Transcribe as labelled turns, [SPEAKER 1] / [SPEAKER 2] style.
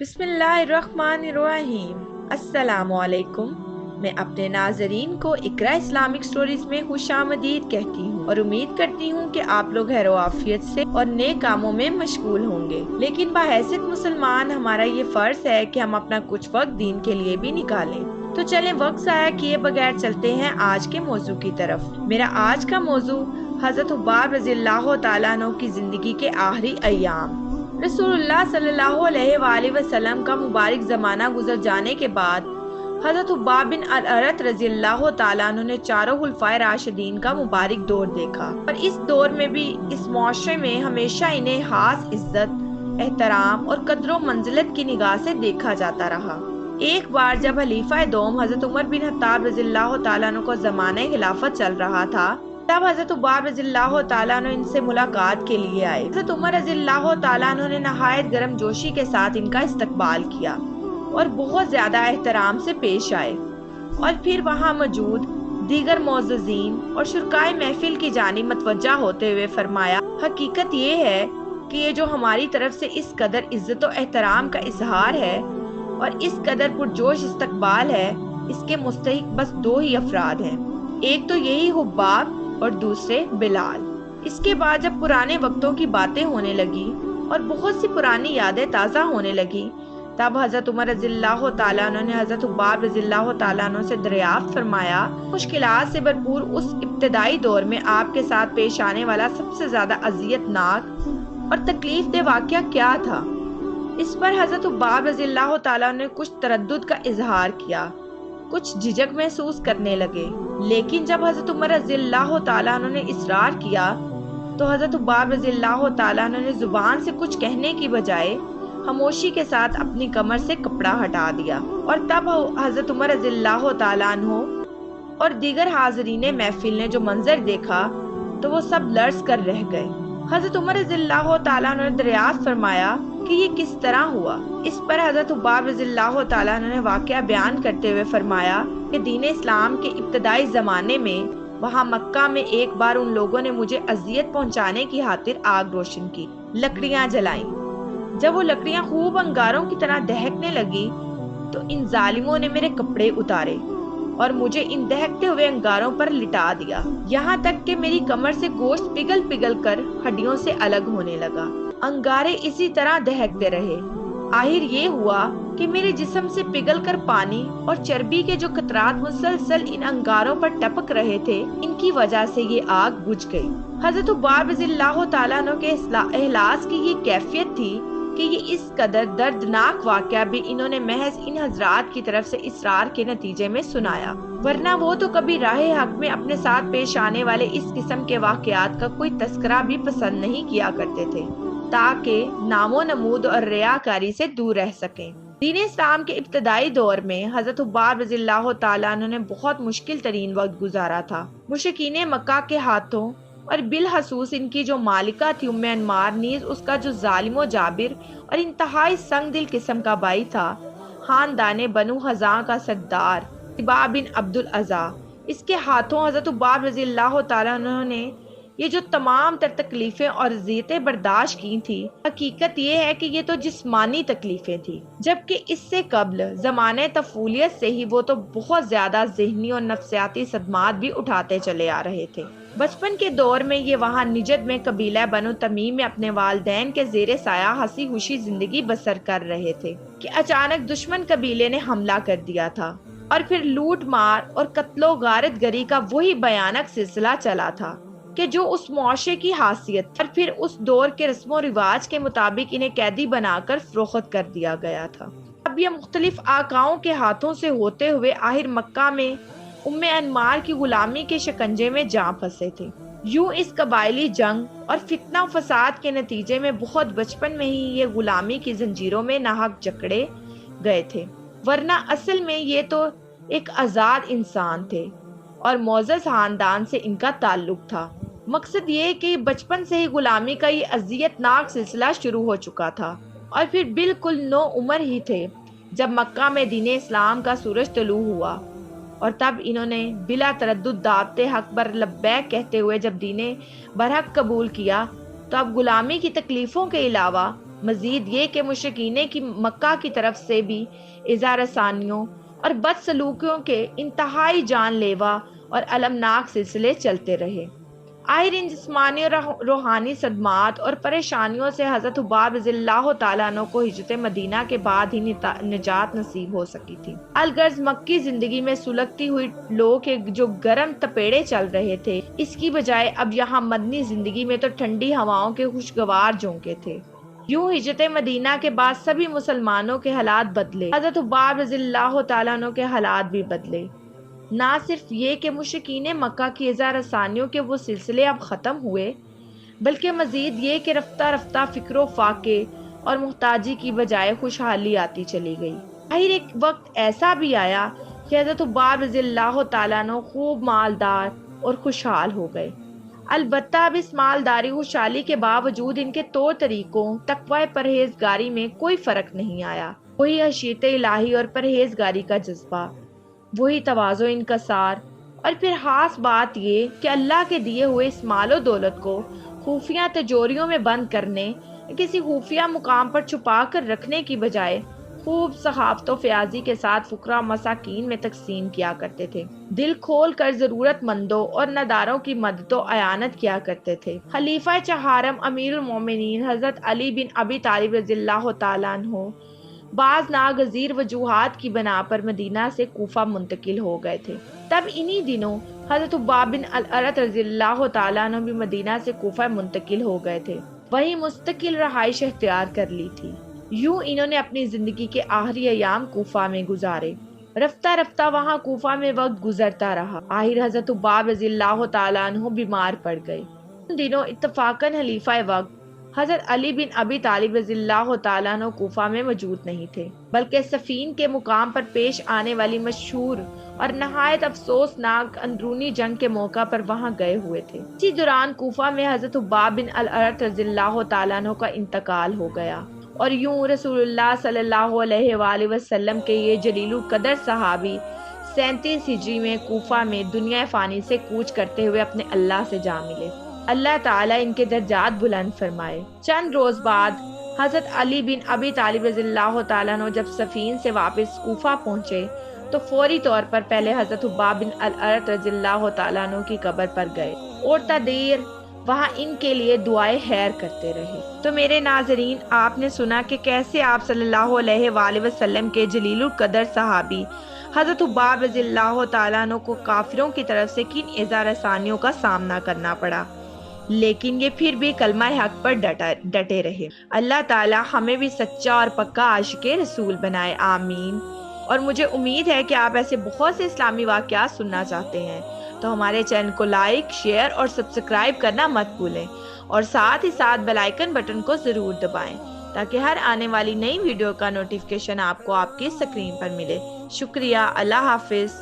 [SPEAKER 1] بسم اللہ الرحمن الرحیم۔ السلام علیکم۔ میں اپنے ناظرین کو اقرا اسلامک سٹوریز میں خوش آمدید کہتی ہوں اور امید کرتی ہوں کہ آپ لوگ خیر و عافیت سے اور نیک کاموں میں مشغول ہوں گے، لیکن بحیثیت مسلمان ہمارا یہ فرض ہے کہ ہم اپنا کچھ وقت دین کے لیے بھی نکالیں۔ تو چلیں وقت ضائع کیے بغیر چلتے ہیں آج کے موضوع کی طرف۔ میرا آج کا موضوع حضرت خباب رضی اللہ تعالیٰ عنہ کی زندگی کے آخری ایام۔ رسول اللہ صلی اللہ علیہ وآلہ وسلم کا مبارک زمانہ گزر جانے کے بعد حضرت خباب بن الارت رضی اللہ تعالیٰ عنہ نے چاروں خلفائے راشدین کا مبارک دور دیکھا، اور اس دور میں بھی اس معاشرے میں ہمیشہ انہیں خاص عزت، احترام اور قدر و منزلت کی نگاہ سے دیکھا جاتا رہا۔ ایک بار جب خلیفہ دوم حضرت عمر بن خطاب رضی اللہ تعالیٰ عنہ کو زمانہ خلافت چل رہا تھا، تب حضرت خباب رضی اللہ تعالیٰ عنہ ان سے ملاقات کے لیے آئے۔ حضرت عمر رضی اللہ تعالیٰ عنہ نے نہایت گرم جوشی کے ساتھ ان کا استقبال کیا اور بہت زیادہ احترام سے پیش آئے، اور پھر وہاں موجود دیگر معززین اور شرکائے محفل کی جانب متوجہ ہوتے ہوئے فرمایا، حقیقت یہ ہے کہ یہ جو ہماری طرف سے اس قدر عزت و احترام کا اظہار ہے اور اس قدر پرجوش استقبال ہے، اس کے مستحق بس دو ہی افراد ہیں، ایک تو یہی خباب اور دوسرے بلال۔ اس کے بعد جب پرانے وقتوں کی باتیں ہونے لگی اور بہت سی پرانی یادیں تازہ ہونے لگی، تب حضرت عمر رضی اللہ تعالیٰ عنہ نے حضرت خباب رضی اللہ تعالیٰ عنہ سے دریافت فرمایا، مشکلات سے بھرپور اس ابتدائی دور میں آپ کے ساتھ پیش آنے والا سب سے زیادہ اذیت ناک اور تکلیف دہ واقعہ کیا تھا؟ اس پر حضرت خباب رضی اللہ تعالیٰ عنہ نے کچھ تردد کا اظہار کیا، کچھ جھجک محسوس کرنے لگے، لیکن جب حضرت عمر رضی اللہ تعالیٰ عنہ نے اصرار کیا تو حضرت خباب رضی اللہ تعالیٰ عنہ نے زبان سے کچھ کہنے کی بجائے خاموشی کے ساتھ اپنی کمر سے کپڑا ہٹا دیا، اور تب حضرت عمر رضی اللہ تعالیٰ عنہ اور دیگر حاضرین محفل نے جو منظر دیکھا تو وہ سب لرز کر رہ گئے۔ حضرت عمر رضی اللہ تعالیٰ عنہ نے دریافت فرمایا کہ یہ کس طرح ہوا؟ اس پر حضرت خباب رضی اللہ تعالیٰ عنہ نے واقعہ بیان کرتے ہوئے فرمایا کہ دین اسلام کے ابتدائی زمانے میں وہاں مکہ میں ایک بار ان لوگوں نے مجھے اذیت پہنچانے کی خاطر آگ روشن کی، لکڑیاں جلائیں۔ جب وہ لکڑیاں خوب انگاروں کی طرح دہکنے لگی تو ان ظالموں نے میرے کپڑے اتارے اور مجھے ان دہکتے ہوئے انگاروں پر لٹا دیا، یہاں تک کہ میری کمر سے گوشت پگھل پگھل کر ہڈیوں سے الگ ہونے لگا۔ انگارے اسی طرح دہکتے رہے، آخر یہ ہوا کہ میرے جسم سے پگھل کر پانی اور چربی کے جو قطرات مسلسل ان انگاروں پر ٹپک رہے تھے، ان کی وجہ سے یہ آگ بجھ گئی۔ حضرت خباب رضی اللہ تعالیٰ عنہ کے احلاس کی یہ کیفیت تھی کہ یہ اس قدر دردناک واقعہ بھی انہوں نے محض ان حضرات کی طرف سے اصرار کے نتیجے میں سنایا، ورنہ وہ تو کبھی راہ حق میں اپنے ساتھ پیش آنے والے اس قسم کے واقعات کا کوئی تذکرہ بھی پسند نہیں کیا کرتے تھے، تاکہ نام و نمود اور ریاکاری سے دور رہ سکیں۔ دین اسلام کے ابتدائی دور میں حضرت خباب رضی اللہ تعالیٰ عنہ نے بہت مشکل ترین وقت گزارا تھا۔ مشرکین مکہ کے ہاتھوں اور بالخصوص ان کی جو مالکہ تھی ام انمار، نیز اس کا جو ظالم و جابر اور انتہائی سنگ دل قسم کا بھائی تھا، خاندان بنو خزاعہ کا سردار صبا بن عبد العزا، اس کے ہاتھوں حضرت خباب رضی اللہ تعالیٰ عنہ نے یہ جو تمام تر تکلیفیں اور اذیتیں برداشت کی تھی، حقیقت یہ ہے کہ یہ تو جسمانی تکلیفیں تھیں، جبکہ اس سے قبل زمانے طفولیت سے ہی وہ تو بہت زیادہ ذہنی اور نفسیاتی صدمات بھی اٹھاتے چلے آ رہے تھے۔ بچپن کے دور میں یہ وہاں نجد میں قبیلہ بنو تمیم میں اپنے والدین کے زیر سایہ ہنسی خوشی زندگی بسر کر رہے تھے کہ اچانک دشمن قبیلے نے حملہ کر دیا تھا، اور پھر لوٹ مار اور قتل و غارت گری کا وہی بھیانک سلسلہ چلا تھا کہ جو اس معاشرے کی خاصیت، اور پھر اس دور کے رسم و رواج کے مطابق انہیں قیدی بنا کر فروخت کر دیا گیا تھا۔ اب یہ مختلف آقاؤں کے ہاتھوں سے ہوتے ہوئے آخر مکہ میں ام انمار کی غلامی کے شکنجے میں جا پھنسے تھے۔ یوں اس قبائلی جنگ اور فتنہ و فساد کے نتیجے میں بہت بچپن میں ہی یہ غلامی کی زنجیروں میں ناحق جکڑے گئے تھے، ورنہ اصل میں یہ تو ایک آزاد انسان تھے اور معزز خاندان سے ان کا تعلق تھا۔ مقصد یہ کہ بچپن سے ہی غلامی کا یہ اذیت ناک سلسلہ شروع ہو چکا تھا، اور پھر بالکل 9 عمر ہی تھے جب مکہ میں دین اسلام کا سورج طلوع ہوا، اور تب انہوں نے بلا تردد دعوت حق بر لبیک کہتے ہوئے جب دین برحق قبول کیا، تو اب غلامی کی تکلیفوں کے علاوہ مزید یہ کہ مشرکین کی مکہ کی طرف سے بھی ایذا رسانیوں اور بد سلوکیوں کے انتہائی جان لیوا اور المناک سلسلے چلتے رہے۔ آخر ان جسمانی اور روحانی صدمات اور پریشانیوں سے حضرت حباب رضی اللہ تعالیٰ عنہ کو ہجرت مدینہ کے بعد ہی نجات نصیب ہو سکی تھی۔ الغرض مکی زندگی میں سلگتی ہوئی لو کے جو گرم تپیڑے چل رہے تھے، اس کی بجائے اب یہاں مدنی زندگی میں تو ٹھنڈی ہواؤں کے خوشگوار جھونکے تھے۔ یوں ہجرت مدینہ کے بعد سبھی مسلمانوں کے حالات بدلے، حضرت حباب رضی اللہ تعالیٰ عنہ کے حالات بھی بدلے۔ نہ صرف یہ کہ مشرکین مکہ کی ایذا رسانیوں کے وہ سلسلے اب ختم ہوئے، بلکہ مزید یہ کہ رفتہ رفتہ فکر و فاقے اور محتاجی کی بجائے خوشحالی آتی چلی گئی۔ آخر ایک وقت ایسا بھی آیا کہ حضرت حباب رضی اللہ تعالیٰ عنہ خوب مالدار اور خوشحال ہو گئے۔ البتہ اب اس مالداری خوشحالی کے باوجود ان کے طور طریقوں، تقوی پرہیزگاری میں کوئی فرق نہیں آیا۔ وہی خشیت الہی اور پرہیزگاری کا جذبہ، وہی تواضع و انکسار، اور پھر خاص بات یہ کہ اللہ کے دیے ہوئے اس مال و دولت کو خفیہ تجوریوں میں بند کرنے، کسی خفیہ مقام پر چھپا کر رکھنے کی بجائے خوب سخاوت و فیاضی کے ساتھ فقراء مساکین میں تقسیم کیا کرتے تھے۔ دل کھول کر ضرورت مندوں اور نداروں کی مدد و اعانت کیا کرتے تھے۔ خلیفہ چہارم امیر المومنین حضرت علی بن ابی طالب رضی اللہ تعالیٰ عنہ بعض ناگزیر وجوہات کی بنا پر مدینہ سے کوفہ منتقل ہو گئے تھے۔ تب انہی دنوں حضرت حباب بن الارت رضی اللہ تعالیٰ عنہ بھی مدینہ سے کوفہ منتقل ہو گئے تھے، وہیں مستقل رہائش اختیار کر لی تھی۔ یوں انہوں نے اپنی زندگی کے آخری ایام کوفہ میں گزارے۔ رفتہ رفتہ وہاں کوفہ میں وقت گزرتا رہا۔ آخر حضرت حباب رضی اللہ تعالیٰ عنہ بیمار پڑ گئے۔ ان دنوں اتفاقاً خلیفہ وقت حضرت علی بن ابی طالب رضی اللہ تعالیٰ عنہ کوفہ میں موجود نہیں تھے، بلکہ صفین کے مقام پر پیش آنے والی مشہور اور نہایت افسوسناک اندرونی جنگ کے موقع پر وہاں گئے ہوئے تھے۔ اسی دوران کوفہ میں حضرت حباب بن الارت رضی اللہ تعالیٰ عنہ کا انتقال ہو گیا، اور یوں رسول اللہ صلی اللہ علیہ وآلہ وسلم کے یہ جلیل القدر صحابی 37 ہجری میں کوفہ میں دنیا فانی سے کوچ کرتے ہوئے اپنے اللہ سے جا ملے۔ اللہ تعالیٰ ان کے درجات بلند فرمائے۔ چند روز بعد حضرت علی بن ابی طالب رضی اللہ تعالیٰ عنہ جب صفین سے واپس کوفہ پہنچے تو فوری طور پر پہلے حضرت حباب بن الارت رضی اللہ تعالیٰ عنہ کی قبر پر گئے اور تا دیر وہاں ان کے لیے دعائے خیر کرتے رہے۔ تو میرے ناظرین، آپ نے سنا کہ کیسے آپ صلی اللہ علیہ وآلہ وسلم کے جلیل القدر صحابی حضرت حباب رضی اللہ تعالیٰ عنہ کو کافروں کی طرف سے کن ایذا رسانیوں کا سامنا کرنا پڑا، لیکن یہ پھر بھی کلمہ حق پر ڈٹے رہے۔ اللہ تعالیٰ ہمیں بھی سچا اور پکا عاشق رسول بنائے، آمین۔ اور مجھے امید ہے کہ آپ ایسے بہت سے اسلامی واقعات سننا چاہتے ہیں، تو ہمارے چینل کو لائک، شیئر اور سبسکرائب کرنا مت بھولیں، اور ساتھ ہی ساتھ بیل آئیکن بٹن کو ضرور دبائیں تاکہ ہر آنے والی نئی ویڈیو کا نوٹیفیکیشن آپ کو آپ کی اسکرین پر ملے۔ شکریہ، اللہ حافظ۔